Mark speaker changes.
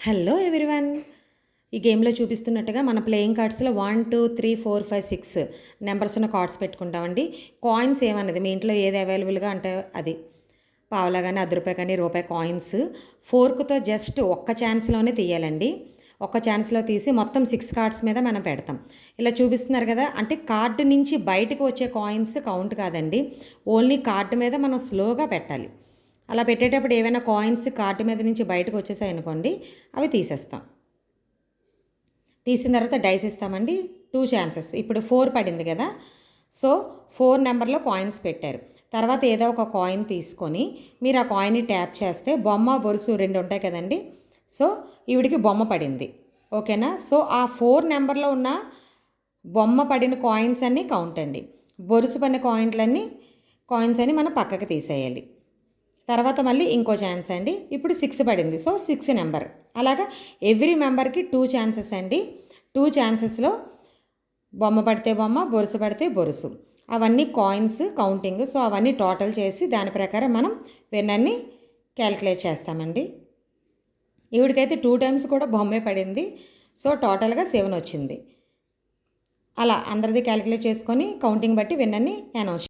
Speaker 1: Hello everyone. ఈ గేమ్లో చూపిస్తున్నట్టుగా మన ప్లేయింగ్ కార్డ్స్లో 1 2 3 4 5 6 నెంబర్స్ ఉన్న కార్డ్స్ పెట్టుకుంటామండి. కాయిన్స్ ఏమన్నది మీ ఇంట్లో ఏది అవైలబుల్గా అంటే అది పావలా కానీ ₹10 కానీ రూపాయి కాయిన్స్ ఫోర్క్తో జస్ట్ ఒక్క ఛాన్స్లోనే తీయాలండి. ఒక్క ఛాన్స్లో తీసి మొత్తం 6 కార్డ్స్ మీద మనం పెడతాం. ఇలా చూపిస్తున్నారు కదా, అంటే కార్డు నుంచి బయటకు వచ్చే కాయిన్స్ కౌంట్ కాదండి, ఓన్లీ కార్డు మీద మనం స్లోగా పెట్టాలి. అలా పెట్టేటప్పుడు ఏవైనా కాయిన్స్ కార్డు మీద నుంచి బయటకు వచ్చేసాయి అనుకోండి, అవి తీసేస్తాం. తీసిన తర్వాత డైస్ ఇస్తామండి. 2 ఛాన్సెస్. ఇప్పుడు 4 పడింది కదా, సో 4 నెంబర్లో కాయిన్స్ పెట్టారు. తర్వాత ఏదో ఒక కాయిన్ తీసుకొని మీరు ఆ కాయిన్ని ట్యాప్ చేస్తే బొమ్మ బొరుసు 2 ఉంటాయి కదండి, సో ఈవిడికి బొమ్మ పడింది. ఓకేనా? సో ఆ 4 నెంబర్లో ఉన్న బొమ్మ పడిన కాయిన్స్ అన్నీ కౌంట్ అండి. బొరుసు పడిన కాయిన్స్ అన్ని మనం పక్కకి తీసేయాలి. తర్వాత మళ్ళీ ఇంకో ఛాన్స్ అండి. ఇప్పుడు 6 పడింది, సో 6 నెంబర్. అలాగా ఎవ్రీ మెంబర్కి 2 ఛాన్సెస్ అండి. 2 ఛాన్సెస్లో బొమ్మ పడితే బొమ్మ, బొరుసు పడితే బొరుసు, అవన్నీ కాయిన్స్ కౌంటింగ్. సో అవన్నీ టోటల్ చేసి దాని ప్రకారం మనం విన్నర్ని క్యాలిక్యులేట్ చేస్తామండి. ఈవిడికైతే 2 టైమ్స్ కూడా బొమ్మే పడింది, సో టోటల్గా 7 వచ్చింది. అలా అందరిది క్యాలిక్యులేట్ చేసుకొని కౌంటింగ్ బట్టి విన్నర్ని అనౌన్స్